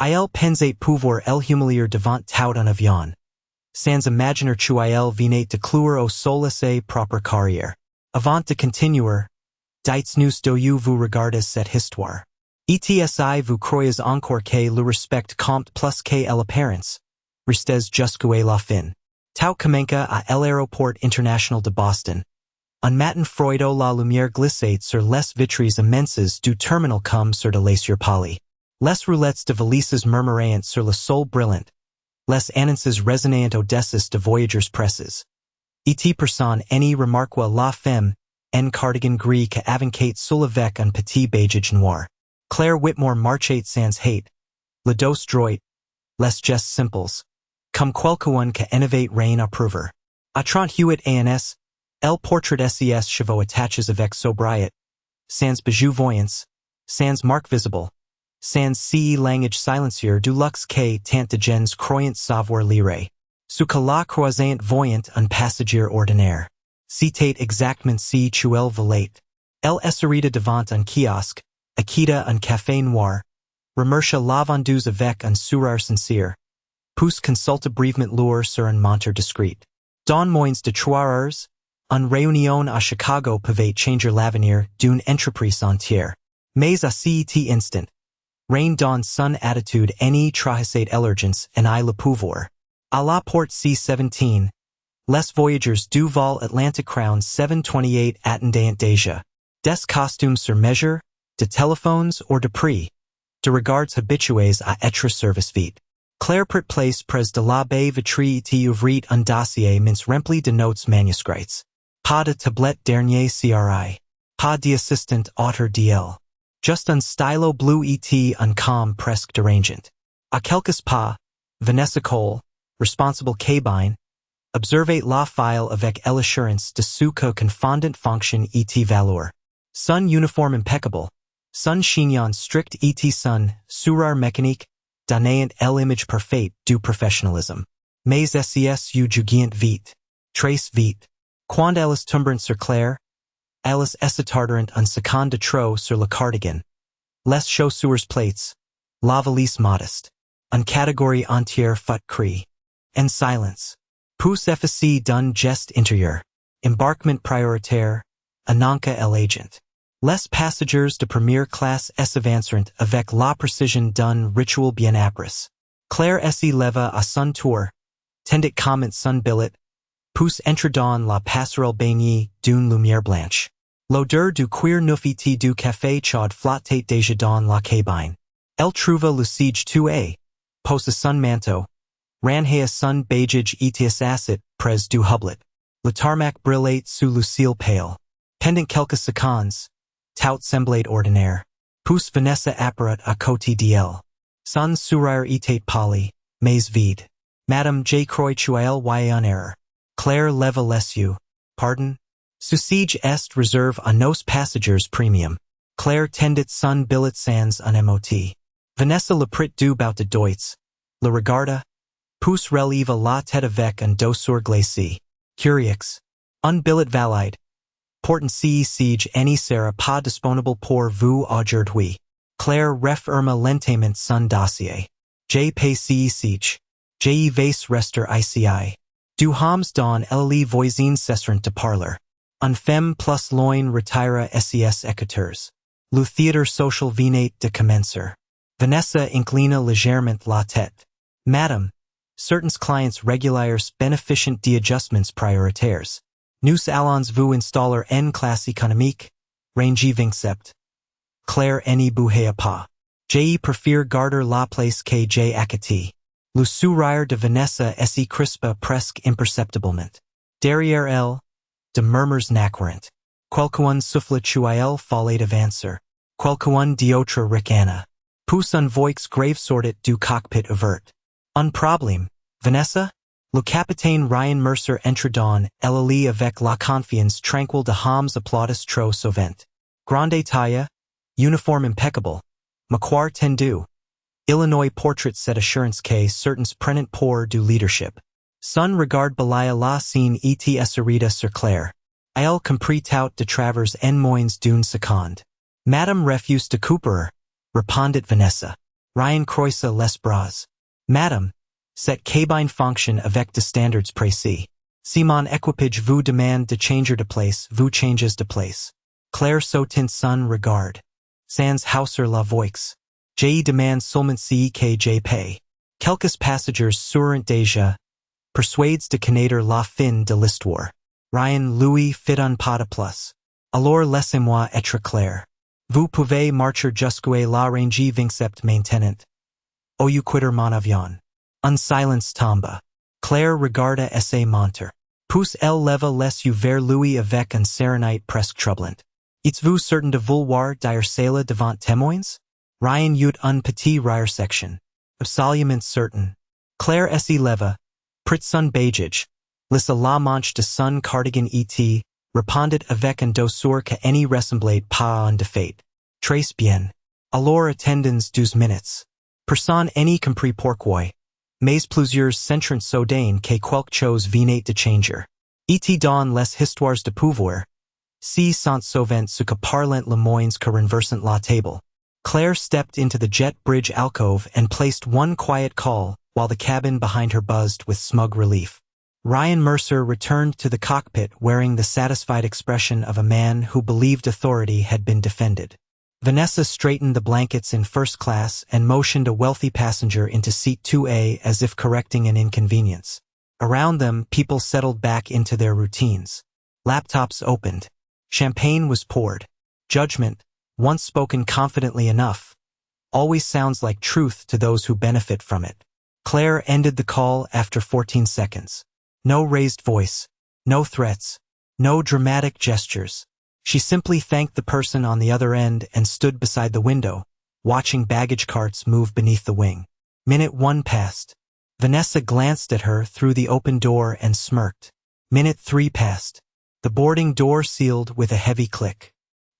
Il pensait pouvoir el humilier devant tout un avion. Sans imaginer il venait de clouer au sol sa propre carrière. Avant de continuer, dites nous doyou vous regarder cette histoire. ETSI vous croyez encore que le respect compte plus que l'apparence. Restez jusqu'à la fin. Tau Kamenka à l'aéroport international de Boston. Un matin froido la lumière glissait sur les vitres immenses du terminal comme sur de l'acier poli. Les roulettes de valises murmurant sur le sol brillant. Les annonces résonnant au-dessus de voyageurs presses. Et personne any remarqua la femme, en cardigan gris que avançait sous avec un petit bagage noir. Claire Whitmore marchait sans hate. Le dos droit. Les gestes simples. Comme quelqu'un que innovate rein approuver. À 38 ans, el portrait ses chevaux attaches avec sobriété. Sans bijou voyance. Sans marque visible. Sans ce langage silencieux du luxe que tant de gens croyant savoir lire. Ce que la croisante voyant un passager ordinaire. Citate exactement si tu el voulait. El esserita devant un kiosque, acquita un café noir, remercia la vendeuse avec un sourire sincere. Pousse consulta brièvement l'heure sur un montre discret. Dans moins de 3 heures, une réunion à Chicago pouvait changer l'avenir d'une entreprise entière. Mais à cet instant, reine dans son attitude any trahissait l'urgence en I le pouvoir. À la porte C-17, les voyageurs du vol Atlantic Crown 728 attendant déjà. Des costumes sur mesure, de téléphones ou de prix, de regards habitués à être service vite. Claire prit place près de la baie vitrée et ouvrit un dossier mince rempli de notes manuscrits. Pas de tablette dernier CRI. Pas d'assistant auteur DL. Just un stylo bleu et un com presque dérangeant. À quelques pas, Vanessa Cole, responsable cabine, observait la file avec l'assurance de ce que confondant fonction et valeur. Son uniforme impeccable, son chignon strict et son sourire mécanique, donnant l'image parfaite du professionnalisme. Mais ses yeux jugiant vite, trace vite. Quand elles tombèrent sur Claire, elles s'attarderent un second de trop sur le cardigan. Les chaussures plates, la valise modeste, une catégorie entière fut crie. En silence. Pousse efficie d'un geste intérieur. Embarquement prioritaire, anonca l'agent. Les passagers de première classe s'avanceront avec la précision d'un rituel bien appris. Claire s'y leva à son tour, tendit comment son billet, pousse entre dans la passerelle baignée d'une lumière blanche. L'odeur du cuir neuf et du café chaud flottait déjà dans la cabine. Elle trouva le siège tué, posa son manteau, ranhea son bagage et s'assit près du hublet. Le tarmac brillait sous le ciel pâle. Pendant quelques secondes, tout semblait ordinaire. Pousse Vanessa apparat à côté d'elle. Son sourire était poli, mais vide. Madame, je crois qu'il y a une erreur. Claire leva les yeux. Pardon? Ce siège est réservé à nos passagers premium. Claire tendit son billet sans un mot. Vanessa le prit du bout de Deutz. Le regarda. Pousse releva la tête avec un douceur glacée. Curieux. Un billet valide. Portant siège any sera pas disponible pour vous aujourd'hui. Claire referma lentement son dossier. J pay siège. J vais rester ici. Du hams don les voisins cessèrent de parler. Un femme plus loin retira ses écouteurs. Le théâtre social venait de commencer. Vanessa inclina légèrement la tête. Madame, certains clients réguliers bénéficient d'ajustements prioritaires. Nous allons vous installer en classe économique, range 27. Claire n'y bougeait pas. J préfère garder la place que J acquitté. Le sourire de Vanessa s'y crispa presque imperceptiblement. Derrière elle, de murmures naquerant. Quelqu'un souffla elle fallait avancer. Quelqu'un d'autre ricana. Pousse un voix grave sortit du cockpit ouvert. Un problème, Vanessa? Le capitaine Ryan Mercer entre dans l'allée avec la confiance tranquille de hams applaudis trop souvent. Grande taille, uniforme impeccable, macquart tendu. Illinois portrait cette assurance que certains prenant pour du leadership. Son regard balaya la scène et esserita sur Claire. Elle comprit tout de travers en moins d'une seconde. Madame refuse de Cooper, répondit Vanessa. Ryan Croisa les bras. Madame, cette cabine fonction avec de standards précis. Si mon équipage vous demande de changer de place, vous changes de place. Claire sautant son regard. Sans hausser la voix. Je demande seulement si que je paie. Quelques passagers seront déjà persuades de connaître la fin de l'histoire. Ryan Louis fit un pas de plus. Alors laissez-moi être clair. Vous pouvez marcher jusqu'à la range 27 maintenant. Ou quitter mon avion. Un silence tomba. Claire regarda essayer monter. Puis elle leva les yeux vers lui avec un serenité presque troublante. Êtes-vous certain de vouloir dire cela devant témoins? Ryan eut un petit rire section. Absolument certain. Claire s'y leva. Prit son bagage. Lissa la manche de son cardigan et répondit avec un douceur que n'y ressemblait pas un défaite. Très bien. Alors attendons 12 minutes. Personne n'y comprit pourquoi. Mais plusieurs sentirent soudain que quelque chose venait de changer. Et dans les histoires de pouvoir. Si sont souvent ce que parlant le moins que renversant la table. Claire stepped into the jet bridge alcove and placed one quiet call, while the cabin behind her buzzed with smug relief. Ryan Mercer returned to the cockpit wearing the satisfied expression of a man who believed authority had been defended. Vanessa straightened the blankets in first class and motioned a wealthy passenger into seat 2A as if correcting an inconvenience. Around them, people settled back into their routines. Laptops opened. Champagne was poured. Judgment, once spoken confidently enough, always sounds like truth to those who benefit from it. Claire ended the call after 14 seconds. No raised voice, no threats, no dramatic gestures. She simply thanked the person on the other end and stood beside the window, watching baggage carts move beneath the wing. Minute 1 passed. Vanessa glanced at her through the open door and smirked. Minute 3 passed. The boarding door sealed with a heavy click.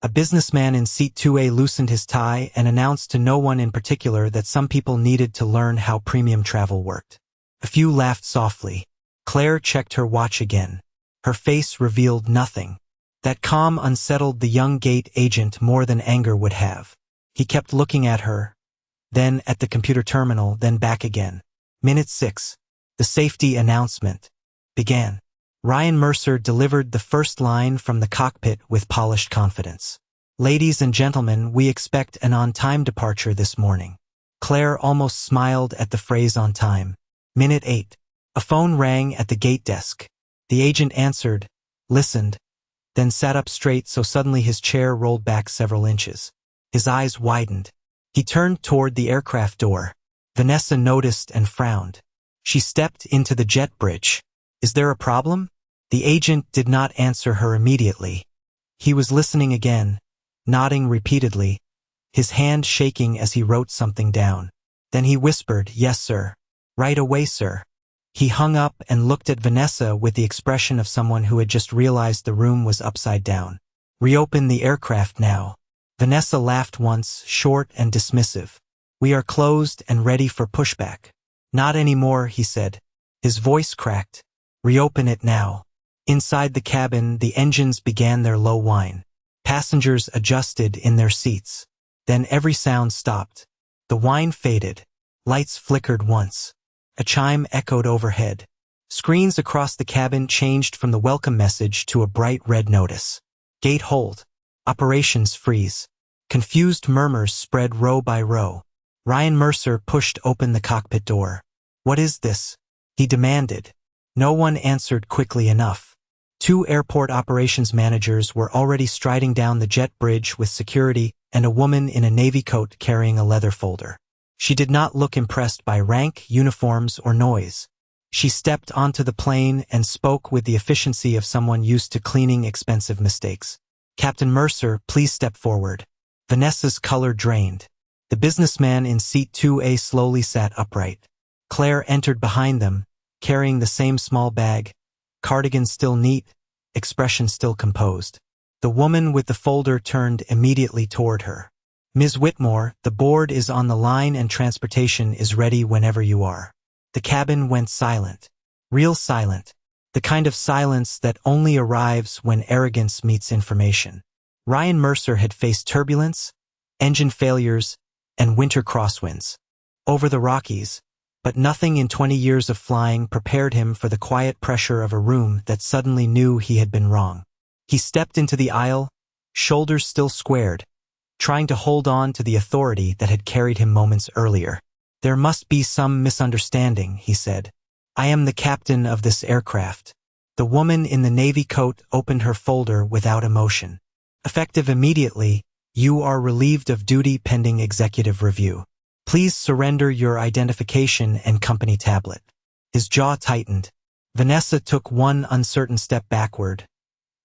A businessman in seat 2A loosened his tie and announced to no one in particular that some people needed to learn how premium travel worked. A few laughed softly. Claire checked her watch again. Her face revealed nothing. That calm unsettled the young gate agent more than anger would have. He kept looking at her, then at the computer terminal, then back again. Minute 6. The safety announcement began. Ryan Mercer delivered the first line from the cockpit with polished confidence. Ladies and gentlemen, we expect an on-time departure this morning. Claire almost smiled at the phrase on time. Minute 8. A phone rang at the gate desk. The agent answered, listened, then sat up straight so suddenly his chair rolled back several inches. His eyes widened. He turned toward the aircraft door. Vanessa noticed and frowned. She stepped into the jet bridge. Is there a problem? The agent did not answer her immediately. He was listening again, nodding repeatedly, his hand shaking as he wrote something down. Then he whispered, yes, sir. Right away, sir. He hung up and looked at Vanessa with the expression of someone who had just realized the room was upside down. Reopen the aircraft now. Vanessa laughed once, short and dismissive. We are closed and ready for pushback. Not anymore, he said. His voice cracked. Reopen it now. Inside the cabin, the engines began their low whine. Passengers adjusted in their seats. Then every sound stopped. The whine faded. Lights flickered once. A chime echoed overhead. Screens across the cabin changed from the welcome message to a bright red notice. Gate hold. Operations freeze. Confused murmurs spread row by row. Ryan Mercer pushed open the cockpit door. What is this? He demanded. No one answered quickly enough. 2 airport operations managers were already striding down the jet bridge with security and a woman in a navy coat carrying a leather folder. She did not look impressed by rank, uniforms, or noise. She stepped onto the plane and spoke with the efficiency of someone used to cleaning expensive mistakes. Captain Mercer, please step forward. Vanessa's color drained. The businessman in seat 2A slowly sat upright. Claire entered behind them, carrying the same small bag, cardigan still neat, expression still composed. The woman with the folder turned immediately toward her. Ms. Whitmore, the board is on the line and transportation is ready whenever you are. The cabin went silent. Real silent. The kind of silence that only arrives when arrogance meets information. Ryan Mercer had faced turbulence, engine failures, and winter crosswinds. over the Rockies, but nothing in 20 years of flying prepared him for the quiet pressure of a room that suddenly knew he had been wrong. He stepped into the aisle, shoulders still squared, trying to hold on to the authority that had carried him moments earlier. "There must be some misunderstanding," he said. "I am the captain of this aircraft." The woman in the navy coat opened her folder without emotion. "Effective immediately, you are relieved of duty pending executive review. Please surrender your identification and company tablet." His jaw tightened. Vanessa took one uncertain step backward,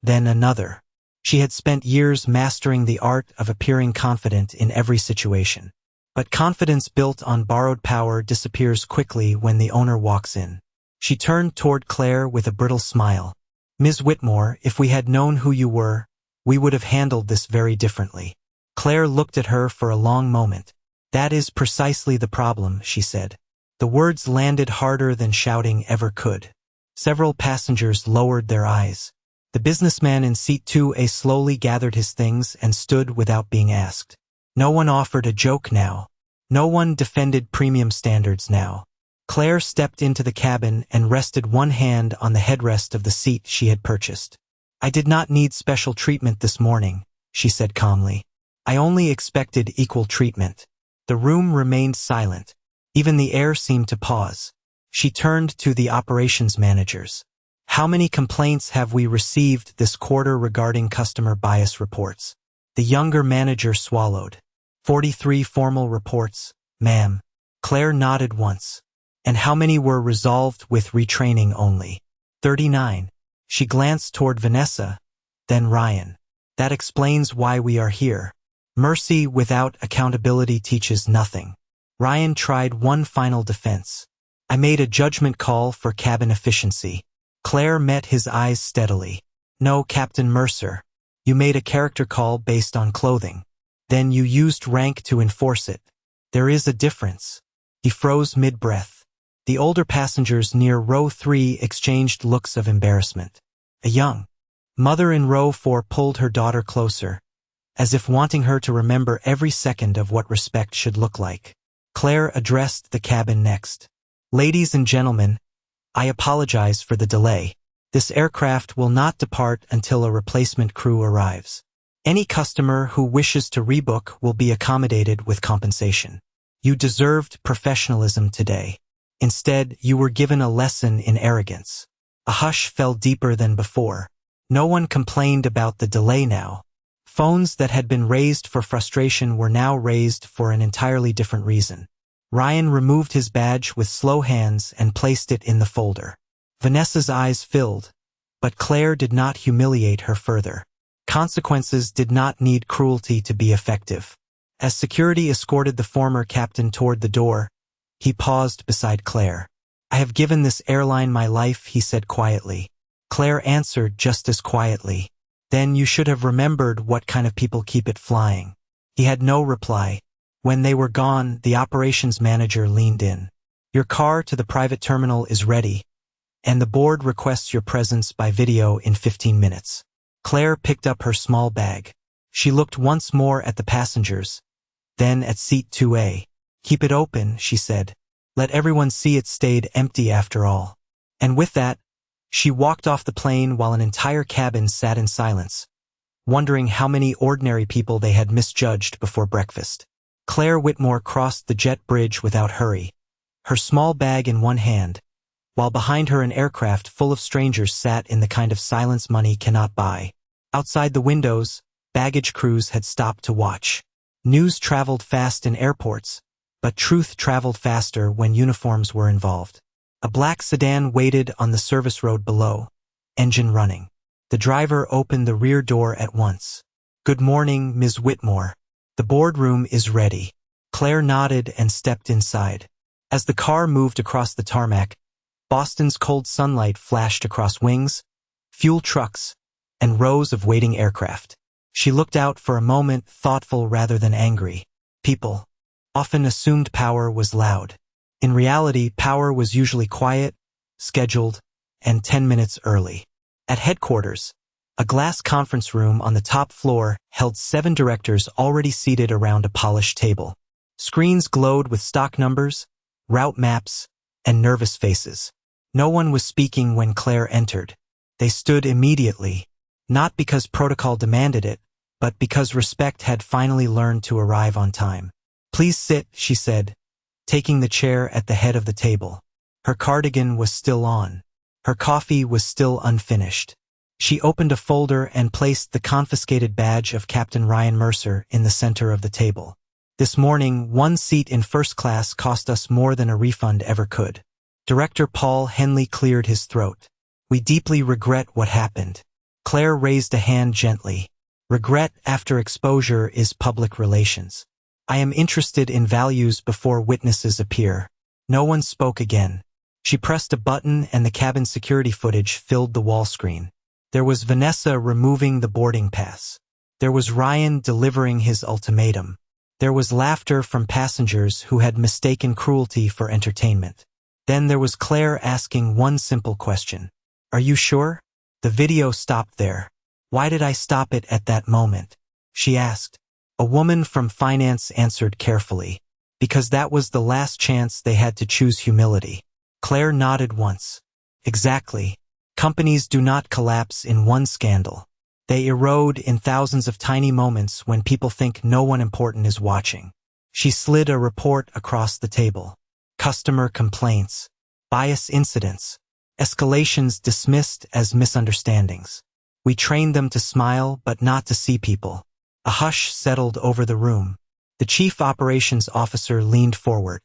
then another. She had spent years mastering the art of appearing confident in every situation. But confidence built on borrowed power disappears quickly when the owner walks in. She turned toward Claire with a brittle smile. "Ms. Whitmore, if we had known who you were, we would have handled this very differently." Claire looked at her for a long moment. "That is precisely the problem," she said. The words landed harder than shouting ever could. Several passengers lowered their eyes. The businessman in seat 2A slowly gathered his things and stood without being asked. No one offered a joke now. No one defended premium standards now. Claire stepped into the cabin and rested one hand on the headrest of the seat she had purchased. "I did not need special treatment this morning," she said calmly. "I only expected equal treatment." The room remained silent. Even the air seemed to pause. She turned to the operations managers. "How many complaints have we received this quarter regarding customer bias reports?" The younger manager swallowed. 43 formal reports, ma'am." Claire nodded once. "And how many were resolved with retraining only?" 39. She glanced toward Vanessa, then Ryan. "That explains why we are here. Mercy without accountability teaches nothing." Ryan tried one final defense. "I made a judgment call for cabin efficiency." Claire met his eyes steadily. "No, Captain Mercer. You made a character call based on clothing. Then you used rank to enforce it. There is a difference." He froze mid-breath. The older passengers near row 3 exchanged looks of embarrassment. A young mother in row 4 pulled her daughter closer, as if wanting her to remember every second of what respect should look like. Claire addressed the cabin next. "Ladies and gentlemen, I apologize for the delay. This aircraft will not depart until a replacement crew arrives. Any customer who wishes to rebook will be accommodated with compensation. You deserved professionalism today. Instead, you were given a lesson in arrogance." A hush fell deeper than before. No one complained about the delay now. Phones that had been raised for frustration were now raised for an entirely different reason. Ryan removed his badge with slow hands and placed it in the folder. Vanessa's eyes filled, but Claire did not humiliate her further. Consequences did not need cruelty to be effective. As security escorted the former captain toward the door, he paused beside Claire. "I have given this airline my life," he said quietly. Claire answered just as quietly. "Then you should have remembered what kind of people keep it flying." He had no reply. When they were gone, the operations manager leaned in. "Your car to the private terminal is ready, and the board requests your presence by video in 15 minutes. Claire picked up her small bag. She looked once more at the passengers, then at seat 2A. "Keep it open," she said. "Let everyone see it stayed empty after all." And with that, she walked off the plane while an entire cabin sat in silence, wondering how many ordinary people they had misjudged before breakfast. Claire Whitmore crossed the jet bridge without hurry, her small bag in one hand, while behind her an aircraft full of strangers sat in the kind of silence money cannot buy. Outside the windows, baggage crews had stopped to watch. News traveled fast in airports, but truth traveled faster when uniforms were involved. A black sedan waited on the service road below, engine running. The driver opened the rear door at once. "Good morning, Ms. Whitmore. The boardroom is ready." Claire nodded and stepped inside. As the car moved across the tarmac, Boston's cold sunlight flashed across wings, fuel trucks, and rows of waiting aircraft. She looked out for a moment, thoughtful rather than angry. People often assumed power was loud. In reality, power was usually quiet, scheduled, and 10 minutes early. At headquarters, a glass conference room on the top floor held 7 directors already seated around a polished table. Screens glowed with stock numbers, route maps, and nervous faces. No one was speaking when Claire entered. They stood immediately, not because protocol demanded it, but because respect had finally learned to arrive on time. "Please sit," she said, taking the chair at the head of the table. Her cardigan was still on. Her coffee was still unfinished. She opened a folder and placed the confiscated badge of Captain Ryan Mercer in the center of the table. "This morning, one seat in first class cost us more than a refund ever could." Director Paul Henley cleared his throat. "We deeply regret what happened." Claire raised a hand gently. "Regret after exposure is public relations. I am interested in values before witnesses appear." No one spoke again. She pressed a button and the cabin security footage filled the wall screen. There was Vanessa removing the boarding pass. There was Ryan delivering his ultimatum. There was laughter from passengers who had mistaken cruelty for entertainment. Then there was Claire asking one simple question. "Are you sure?" The video stopped there. "Why did I stop it at that moment?" she asked. A woman from finance answered carefully. "Because that was the last chance they had to choose humility." Claire nodded once. "Exactly. Companies do not collapse in one scandal. They erode in thousands of tiny moments when people think no one important is watching." She slid a report across the table. Customer complaints, bias incidents, escalations dismissed as misunderstandings. We trained them to smile but not to see people. A hush settled over the room. The chief operations officer leaned forward.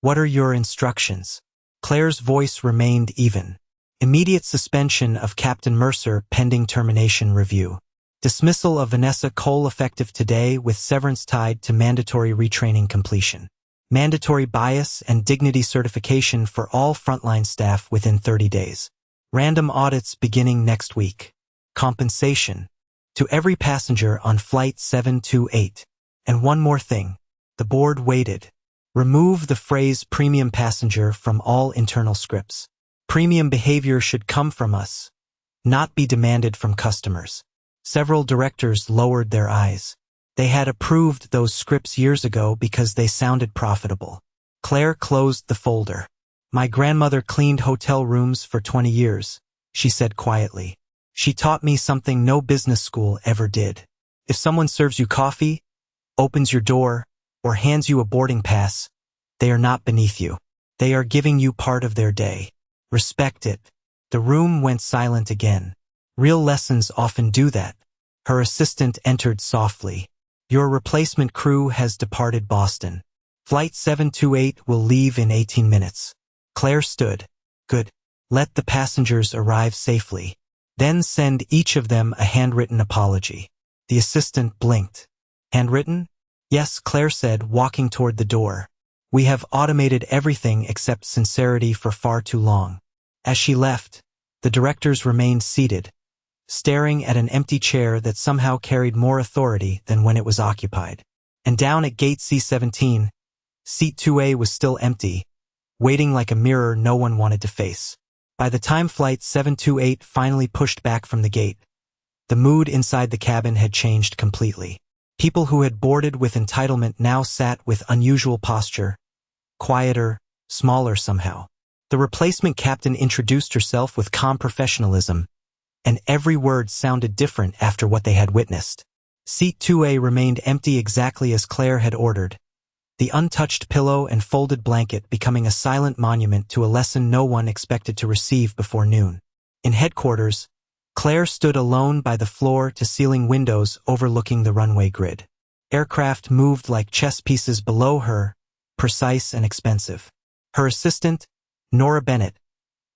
"What are your instructions?" Claire's voice remained even. "Immediate suspension of Captain Mercer pending termination review. Dismissal of Vanessa Cole effective today with severance tied to mandatory retraining completion. Mandatory bias and dignity certification for all frontline staff within 30 days. Random audits beginning next week. Compensation to every passenger on Flight 728. And one more thing." The board waited. "Remove the phrase premium passenger from all internal scripts. Premium behavior should come from us, not be demanded from customers." Several directors lowered their eyes. They had approved those scripts years ago because they sounded profitable. Claire closed the folder. "My grandmother cleaned hotel rooms for 20 years, she said quietly. "She taught me something no business school ever did. If someone serves you coffee, opens your door, or hands you a boarding pass, they are not beneath you. They are giving you part of their day. Respect it." The room went silent again. Real lessons often do that. Her assistant entered softly. "Your replacement crew has departed Boston. Flight 728 will leave in 18 minutes. Claire stood. "Good. Let the passengers arrive safely. Then send each of them a handwritten apology." The assistant blinked. "Handwritten?" "Yes," Claire said, walking toward the door. "We have automated everything except sincerity for far too long." As she left, the directors remained seated, staring at an empty chair that somehow carried more authority than when it was occupied. And down at gate C-17, seat 2A was still empty, waiting like a mirror no one wanted to face. By the time Flight 728 finally pushed back from the gate, the mood inside the cabin had changed completely. People who had boarded with entitlement now sat with unusual posture, quieter, smaller somehow. The replacement captain introduced herself with calm professionalism, and every word sounded different after what they had witnessed. Seat 2A remained empty exactly as Claire had ordered, the untouched pillow and folded blanket becoming a silent monument to a lesson no one expected to receive before noon. In headquarters, Claire stood alone by the floor-to-ceiling windows overlooking the runway grid. Aircraft moved like chess pieces below her, precise and expensive. Her assistant, Nora Bennett,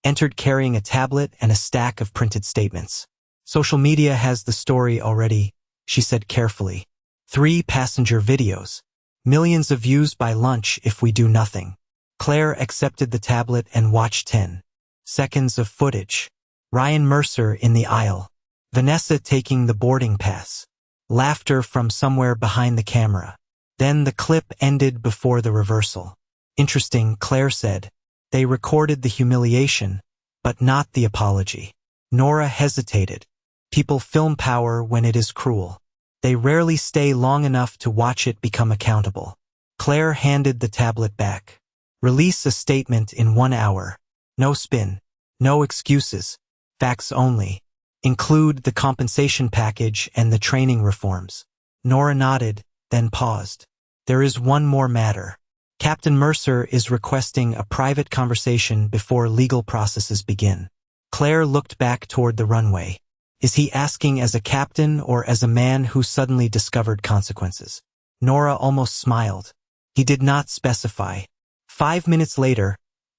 entered carrying a tablet and a stack of printed statements. "Social media has the story already," she said carefully. 3 passenger videos. Millions of views by lunch if we do nothing." Claire accepted the tablet and watched 10 seconds of footage. Ryan Mercer in the aisle. Vanessa taking the boarding pass. Laughter from somewhere behind the camera. Then the clip ended before the reversal. "Interesting," Claire said. "They recorded the humiliation, but not the apology." Nora hesitated. "People film power when it is cruel. They rarely stay long enough to watch it become accountable." Claire handed the tablet back. Release a statement in 1 hour. No spin. No excuses. Facts only. Include the compensation package and the training reforms. Nora nodded, then paused. There is one more matter. Captain Mercer is requesting a private conversation before legal processes begin. Claire looked back toward the runway. Is he asking as a captain or as a man who suddenly discovered consequences? Nora almost smiled. He did not specify. 5 minutes later,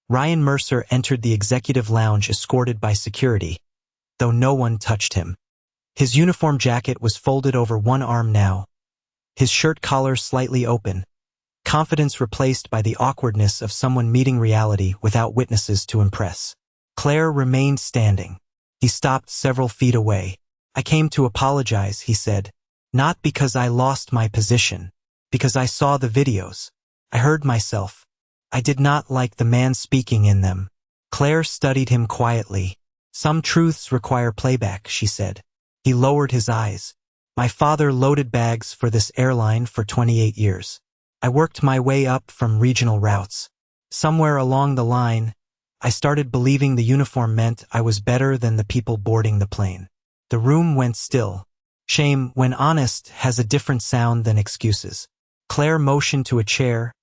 Ryan Mercer entered the executive lounge escorted by security, though no one touched him. His uniform jacket was folded over one arm now, his shirt collar slightly open, confidence replaced by the awkwardness of someone meeting reality without witnesses to impress. Claire remained standing. He stopped several feet away. I came to apologize, he said. Not because I lost my position, because I saw the videos. I heard myself. I did not like the man speaking in them. Claire studied him quietly. Some truths require playback, she said. He lowered his eyes. My father loaded bags for this airline for 28 years. I worked my way up from regional routes. Somewhere along the line, I started believing the uniform meant I was better than the people boarding the plane. The room went still. Shame, when honest, has a different sound than excuses. Claire motioned to a chair,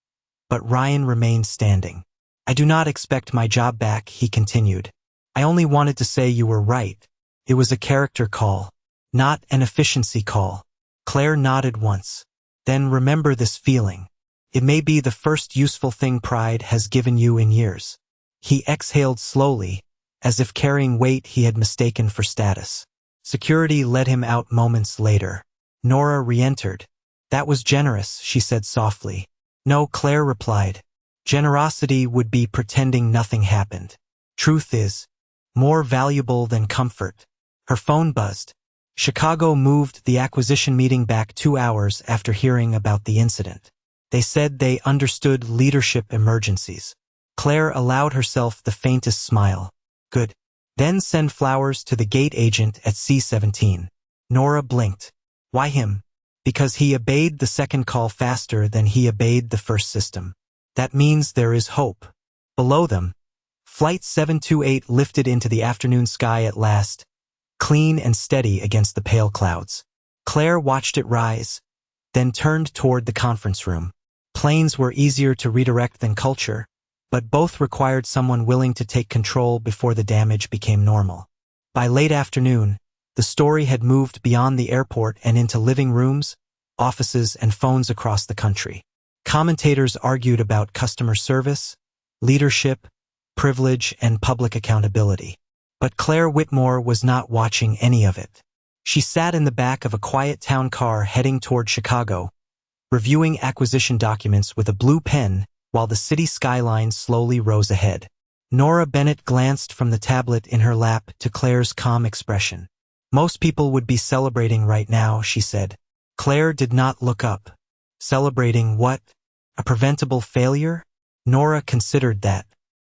but Ryan remained standing. I do not expect my job back, he continued. I only wanted to say you were right. It was a character call, not an efficiency call. Claire nodded once. Then remember this feeling. It may be the first useful thing pride has given you in years. He exhaled slowly, as if carrying weight he had mistaken for status. Security let him out moments later. Nora re-entered. That was generous, she said softly. No, Claire replied. Generosity would be pretending nothing happened. Truth is more valuable than comfort. Her phone buzzed. Chicago moved the acquisition meeting back 2 hours after hearing about the incident. They said they understood leadership emergencies. Claire allowed herself the faintest smile. Good. Then send flowers to the gate agent at C-17. Nora blinked. Why him? Because he obeyed the second call faster than he obeyed the first system. That means there is hope. Below them, Flight 728 lifted into the afternoon sky at last, clean and steady against the pale clouds. Claire watched it rise, then turned toward the conference room. Planes were easier to redirect than culture, but both required someone willing to take control before the damage became normal. By late afternoon, the story had moved beyond the airport and into living rooms, offices, and phones across the country. Commentators argued about customer service, leadership, privilege, and public accountability. But Claire Whitmore was not watching any of it. She sat in the back of a quiet town car heading toward Chicago, reviewing acquisition documents with a blue pen while the city skyline slowly rose ahead. Nora Bennett glanced from the tablet in her lap to Claire's calm expression. Most people would be celebrating right now, she said. Claire did not look up. Celebrating what? A preventable failure? Nora considered that.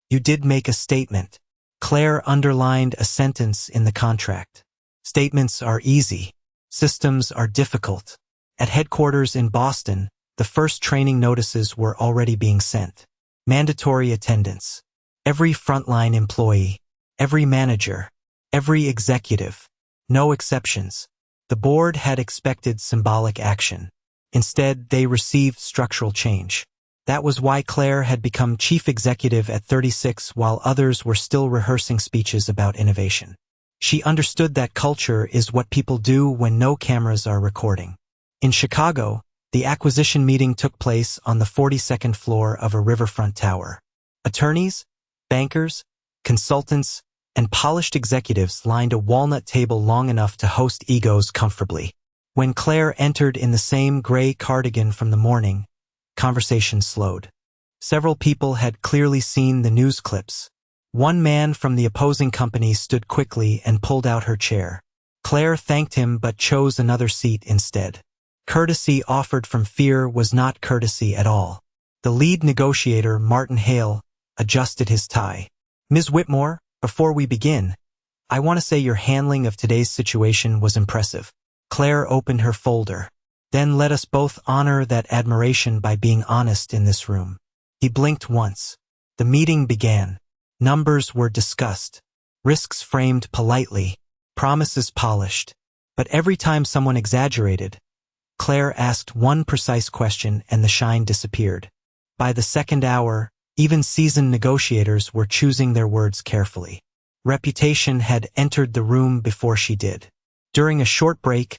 You did make a statement. Claire underlined a sentence in the contract. Statements are easy. Systems are difficult. At headquarters in Boston, the first training notices were already being sent. Mandatory attendance. Every frontline employee, every manager, every executive. No exceptions. The board had expected symbolic action. Instead, they received structural change. That was why Claire had become chief executive at 36 while others were still rehearsing speeches about innovation. She understood that culture is what people do when no cameras are recording. In Chicago, the acquisition meeting took place on the 42nd floor of a riverfront tower. Attorneys, bankers, consultants, and polished executives lined a walnut table long enough to host egos comfortably. When Claire entered in the same gray cardigan from the morning, conversation slowed. Several people had clearly seen the news clips. One man from the opposing company stood quickly and pulled out her chair. Claire thanked him but chose another seat instead. Courtesy offered from fear was not courtesy at all. The lead negotiator, Martin Hale, adjusted his tie. Ms. Whitmore, before we begin, I want to say your handling of today's situation was impressive. Claire opened her folder. Then let us both honor that admiration by being honest in this room. He blinked once. The meeting began. Numbers were discussed. Risks framed politely. Promises polished. But every time someone exaggerated, Claire asked one precise question and the shine disappeared. By the second hour, even seasoned negotiators were choosing their words carefully. Reputation had entered the room before she did. During a short break,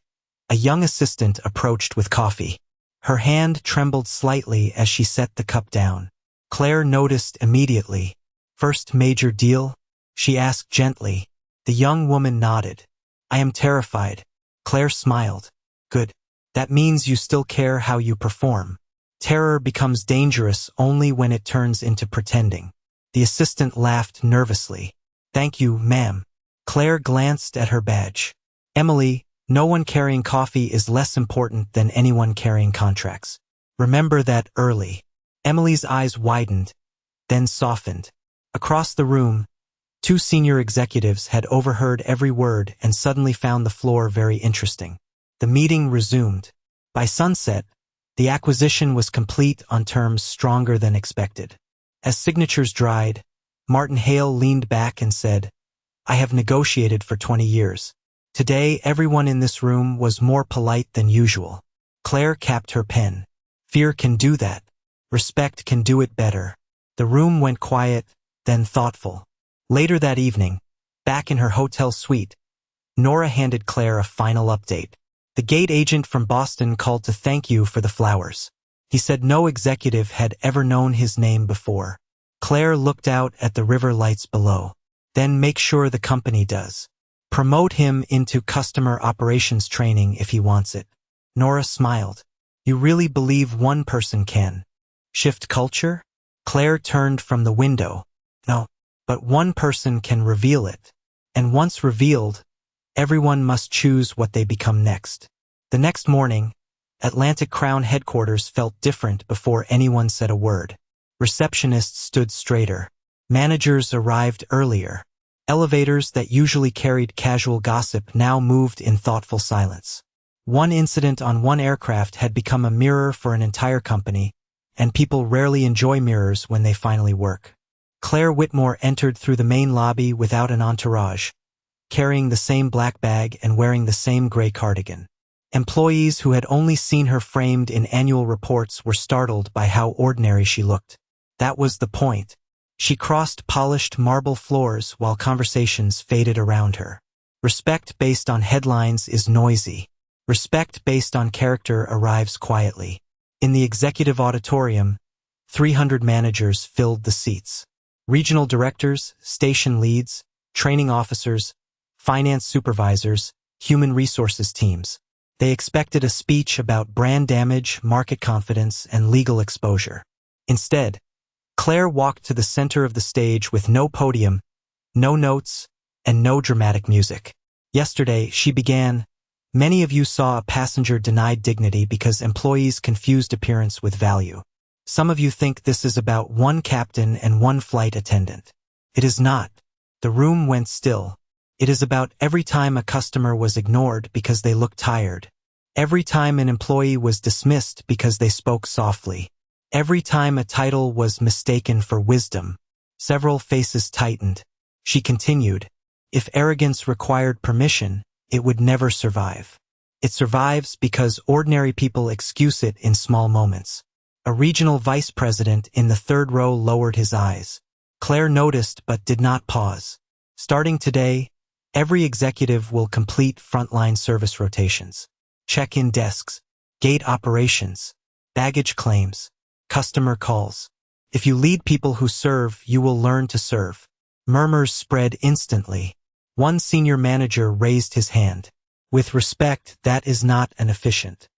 a young assistant approached with coffee. Her hand trembled slightly as she set the cup down. Claire noticed immediately. "First major deal?" she asked gently. The young woman nodded. "I am terrified." Claire smiled. "Good. That means you still care how you perform. Terror becomes dangerous only when it turns into pretending." The assistant laughed nervously. "Thank you, ma'am." Claire glanced at her badge. "Emily, no one carrying coffee is less important than anyone carrying contracts. Remember that early." Emily's eyes widened, then softened. Across the room, two senior executives had overheard every word and suddenly found the floor very interesting. The meeting resumed. By sunset, the acquisition was complete on terms stronger than expected. As signatures dried, Martin Hale leaned back and said, "I have negotiated for 20 years. Today, everyone in this room was more polite than usual." Claire capped her pen. "Fear can do that. Respect can do it better." The room went quiet, then thoughtful. Later that evening, back in her hotel suite, Nora handed Claire a final update. The gate agent from Boston called to thank you for the flowers. He said no executive had ever known his name before. Claire looked out at the river lights below. "Then make sure the company does. Promote him into customer operations training if he wants it." Nora smiled. "You really believe one person can shift culture?" Claire turned from the window. "No, but one person can reveal it. And once revealed, everyone must choose what they become next." The next morning, Atlantic Crown headquarters felt different before anyone said a word. Receptionists stood straighter. Managers arrived earlier. Elevators that usually carried casual gossip now moved in thoughtful silence. One incident on one aircraft had become a mirror for an entire company, and people rarely enjoy mirrors when they finally work. Claire Whitmore entered through the main lobby without an entourage, carrying the same black bag and wearing the same gray cardigan. Employees who had only seen her framed in annual reports were startled by how ordinary she looked. That was the point. She crossed polished marble floors while conversations faded around her. Respect based on headlines is noisy. Respect based on character arrives quietly. In the executive auditorium, 300 managers filled the seats. Regional directors, station leads, training officers, finance supervisors, human resources teams. They expected a speech about brand damage, market confidence, and legal exposure. Instead, Claire walked to the center of the stage with no podium, no notes, and no dramatic music. Yesterday, she began, "Many of you saw a passenger denied dignity because employees confused appearance with value. Some of you think this is about one captain and one flight attendant. It is not." The room went still. It is about every time a customer was ignored because they looked tired. Every time an employee was dismissed because they spoke softly. Every time a title was mistaken for wisdom. Several faces tightened. She continued, "If arrogance required permission, it would never survive. It survives because ordinary people excuse it in small moments." A regional vice president in the third row lowered his eyes. Claire noticed but did not pause. "Starting today, every executive will complete frontline service rotations. Check-in desks, gate operations, baggage claims, customer calls. If you lead people who serve, you will learn to serve." Murmurs spread instantly. One senior manager raised his hand. "With respect, that is not an efficient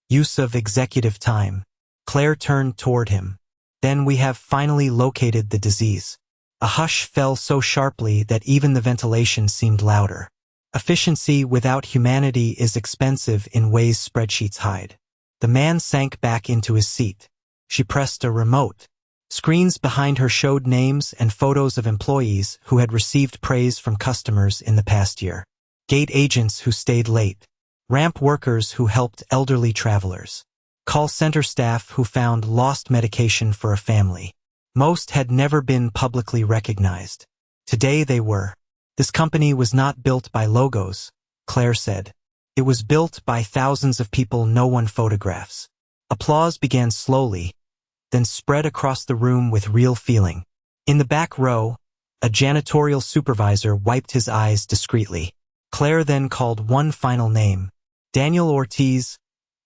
use of executive time." Claire turned toward him. "Then we have finally located the disease." A hush fell so sharply that even the ventilation seemed louder. Efficiency without humanity is expensive in ways spreadsheets hide. The man sank back into his seat. She pressed a remote. Screens behind her showed names and photos of employees who had received praise from customers in the past year. Gate agents who stayed late. ramp workers who helped elderly travelers, call center staff who found lost medication for a family. Most had never been publicly recognized. Today they were. This company was not built by logos, Claire said. It was built by thousands of people no one photographs. Applause began slowly, then spread across the room with real feeling. In the back row, a janitorial supervisor wiped his eyes discreetly. Claire then called one final name. Daniel Ortiz,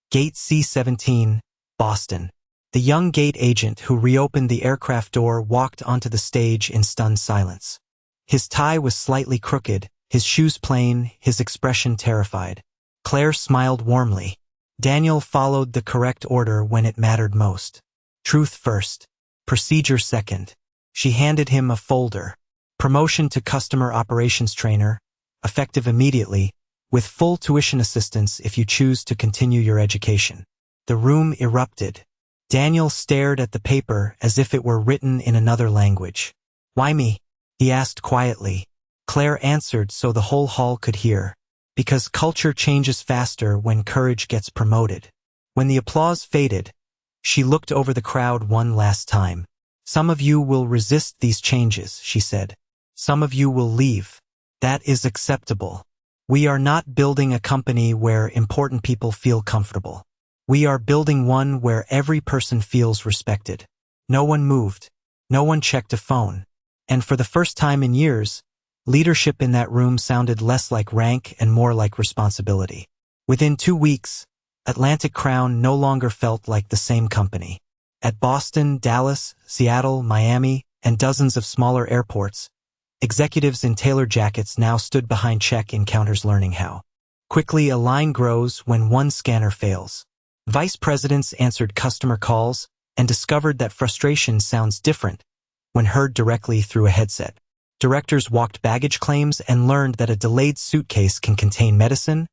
Gate C-17, Boston. The young gate agent who reopened the aircraft door walked onto the stage in stunned silence. His tie was slightly crooked, his shoes plain, his expression terrified. Claire smiled warmly. Daniel followed the correct order when it mattered most. Truth first. Procedure second. She handed him a folder. Promotion to customer operations trainer, effective immediately, with full tuition assistance if you choose to continue your education. The room erupted. Daniel stared at the paper as if it were written in another language. Why me? He asked quietly. Claire answered so the whole hall could hear. Because culture changes faster when courage gets promoted. When the applause faded, she looked over the crowd one last time. Some of you will resist these changes, she said. Some of you will leave. That is acceptable. We are not building a company where important people feel comfortable. We are building one where every person feels respected. No one moved. No one checked a phone. And for the first time in years, leadership in that room sounded less like rank and more like responsibility. Within 2 weeks, Atlantic Crown no longer felt like the same company. At Boston, Dallas, Seattle, Miami, and dozens of smaller airports, executives in tailored jackets now stood behind check-in counters learning how quickly a line grows when one scanner fails. Vice presidents answered customer calls and discovered that frustration sounds different when heard directly through a headset. Directors walked baggage claims and learned that a delayed suitcase can contain medicine,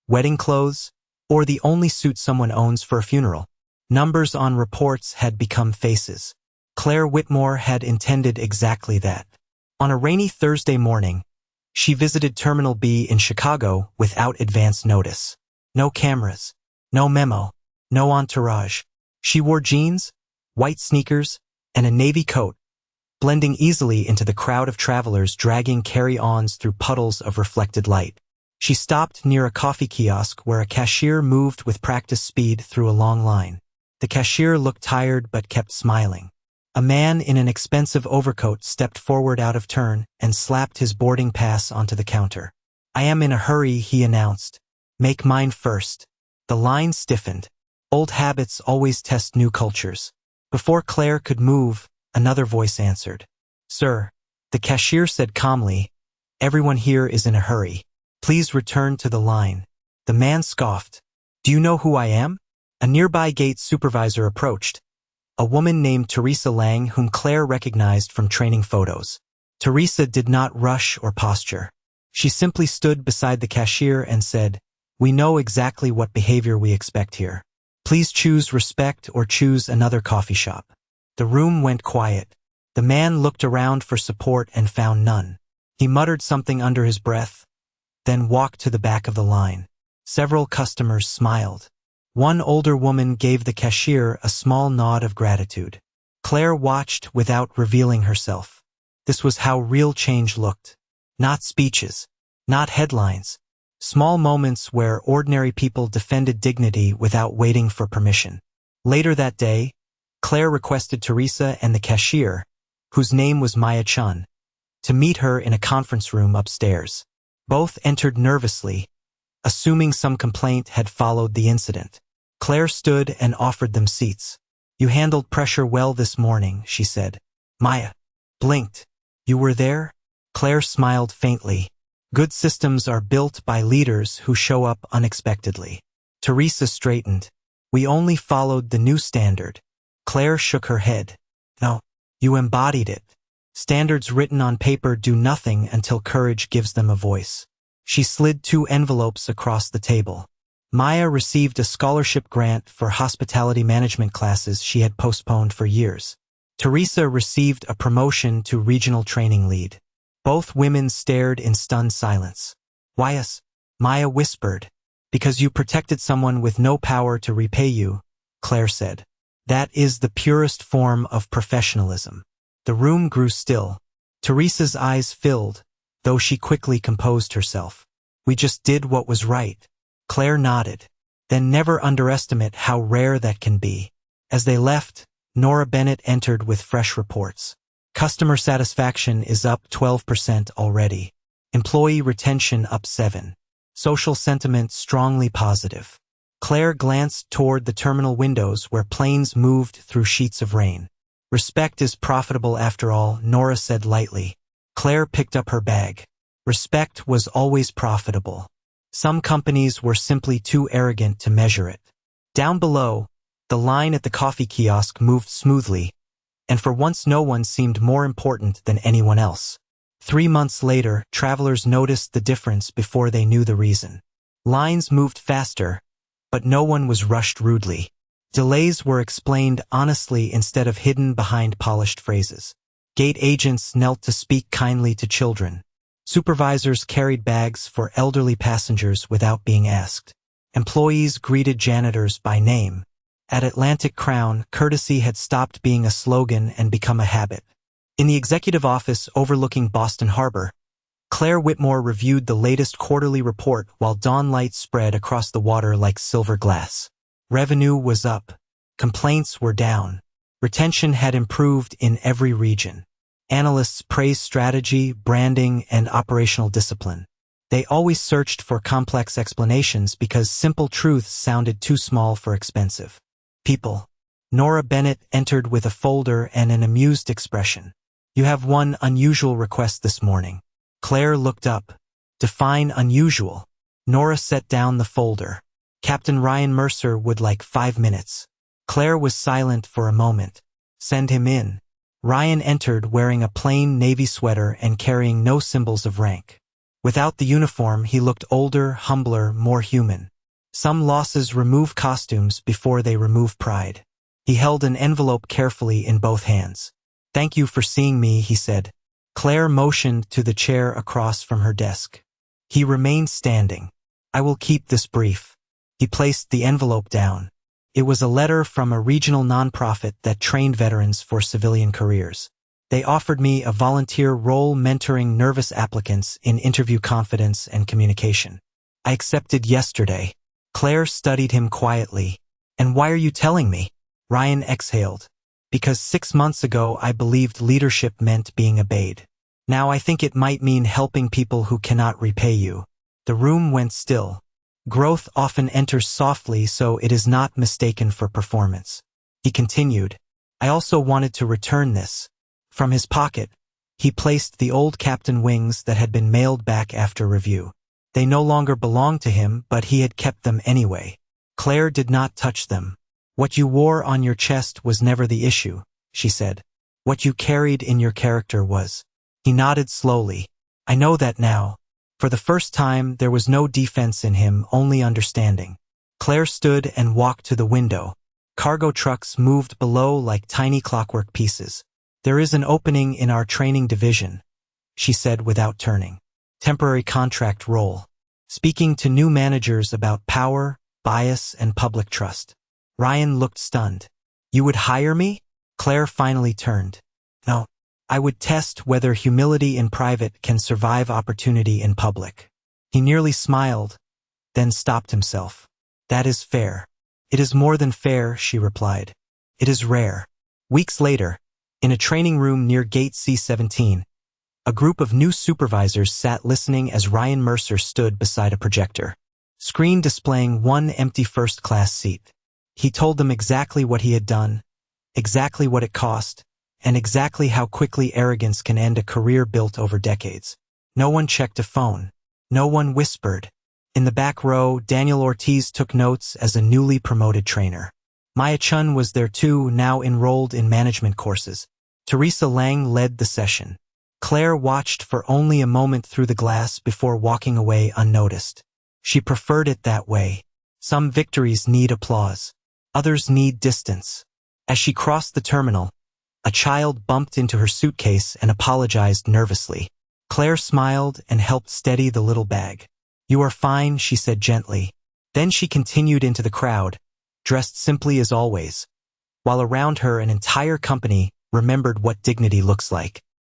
wedding clothes, or the only suit someone owns for a funeral. Numbers on reports had become faces. Claire Whitmore had intended exactly that. On a rainy Thursday morning, she visited Terminal B in Chicago without advance notice. No cameras, no memo, no entourage. She wore jeans, white sneakers, and a navy coat, blending easily into the crowd of travelers dragging carry-ons through puddles of reflected light. She stopped near a coffee kiosk where a cashier moved with practice speed through a long line. The cashier looked tired but kept smiling. A man in an expensive overcoat stepped forward out of turn and slapped his boarding pass onto the counter. I am in a hurry, he announced. Make mine first. The line stiffened. Old habits always test new cultures. Before Claire could move, another voice answered. Sir, the cashier said calmly, everyone here is in a hurry. Please return to the line. The man scoffed. Do you know who I am? A nearby gate supervisor approached. A woman named Teresa Lang whom Claire recognized from training photos. Teresa did not rush or posture. She simply stood beside the cashier and said, We know exactly what behavior we expect here. Please choose respect or choose another coffee shop. The room went quiet. The man looked around for support and found none. He muttered something under his breath, then walked to the back of the line. Several customers smiled. One older woman gave the cashier a small nod of gratitude. Claire watched without revealing herself. This was how real change looked. Not speeches, not headlines. Small moments where ordinary people defended dignity without waiting for permission. Later that day, Claire requested Teresa and the cashier, whose name was Maya Chun, to meet her in a conference room upstairs. Both entered nervously, assuming some complaint had followed the incident. Claire stood and offered them seats. You handled pressure well this morning, she said. Maya blinked. You were there? Claire smiled faintly. Good systems are built by leaders who show up unexpectedly. Teresa straightened. We only followed the new standard. Claire shook her head. No, you embodied it. Standards written on paper do nothing until courage gives them a voice. She slid 2 envelopes across the table. Maya received a scholarship grant for hospitality management classes she had postponed for years. Teresa received a promotion to regional training lead. Both women stared in stunned silence. Why us? Maya whispered. Because you protected someone with no power to repay you, Claire said. That is the purest form of professionalism. The room grew still. Teresa's eyes filled, though she quickly composed herself. We just did what was right. Claire nodded. Then never underestimate how rare that can be. As they left, Nora Bennett entered with fresh reports. Customer satisfaction is up 12% already. Employee retention up 7%. Social sentiment strongly positive. Claire glanced toward the terminal windows where planes moved through sheets of rain. Respect is profitable after all, Nora said lightly. Claire picked up her bag. Respect was always profitable. Some companies were simply too arrogant to measure it. Down below, the line at the coffee kiosk moved smoothly, and for once no one seemed more important than anyone else. 3 months later, travelers noticed the difference before they knew the reason. Lines moved faster, but no one was rushed rudely. Delays were explained honestly instead of hidden behind polished phrases. Gate agents knelt to speak kindly to children. Supervisors carried bags for elderly passengers without being asked. Employees greeted janitors by name. At Atlantic Crown, courtesy had stopped being a slogan and become a habit. In the executive office overlooking Boston Harbor, Claire Whitmore reviewed the latest quarterly report while dawn light spread across the water like silver glass. Revenue was up. Complaints were down. Retention had improved in every region. Analysts praised strategy, branding, and operational discipline. They always searched for complex explanations because simple truths sounded too small for expensive people. Nora Bennett entered with a folder and an amused expression. You have one unusual request this morning. Claire looked up. Define unusual. Nora set down the folder. Captain Ryan Mercer would like 5 minutes. Claire was silent for a moment. Send him in. Ryan entered wearing a plain navy sweater and carrying no symbols of rank. Without the uniform, he looked older, humbler, more human. Some losses remove costumes before they remove pride. He held an envelope carefully in both hands. Thank you for seeing me, he said. Claire motioned to the chair across from her desk. He remained standing. I will keep this brief. He placed the envelope down. It was a letter from a regional nonprofit that trained veterans for civilian careers. They offered me a volunteer role mentoring nervous applicants in interview confidence and communication. I accepted yesterday. Claire studied him quietly. And why are you telling me? Ryan exhaled. Because 6 months ago I believed leadership meant being obeyed. Now I think it might mean helping people who cannot repay you. The room went still. Growth often enters softly, so it is not mistaken for performance. He continued. I also wanted to return this. From his pocket, he placed the old Captain Wings that had been mailed back after review. They no longer belonged to him, but he had kept them anyway. Claire did not touch them. What you wore on your chest was never the issue, she said. What you carried in your character was. He nodded slowly. I know that now. For the first time, there was no defense in him, only understanding. Claire stood and walked to the window. Cargo trucks moved below like tiny clockwork pieces. There is an opening in our training division, she said without turning. Temporary contract role. Speaking to new managers about power, bias, and public trust. Ryan looked stunned. You would hire me? Claire finally turned. No. I would test whether humility in private can survive opportunity in public. He nearly smiled, then stopped himself. That is fair. It is more than fair, she replied. It is rare. Weeks later, in a training room near Gate C-17, a group of new supervisors sat listening as Ryan Mercer stood beside a projector, screen displaying one empty first-class seat. He told them exactly what he had done, exactly what it cost, and exactly how quickly arrogance can end a career built over decades. No one checked a phone. No one whispered. In the back row, Daniel Ortiz took notes as a newly promoted trainer. Maya Chun was there too, now enrolled in management courses. Teresa Lang led the session. Claire watched for only a moment through the glass before walking away unnoticed. She preferred it that way. Some victories need applause. Others need distance. As she crossed the terminal, a child bumped into her suitcase and apologized nervously. Claire smiled and helped steady the little bag. You are fine, she said gently. Then she continued into the crowd, dressed simply as always, while around her an entire company remembered what dignity looks like.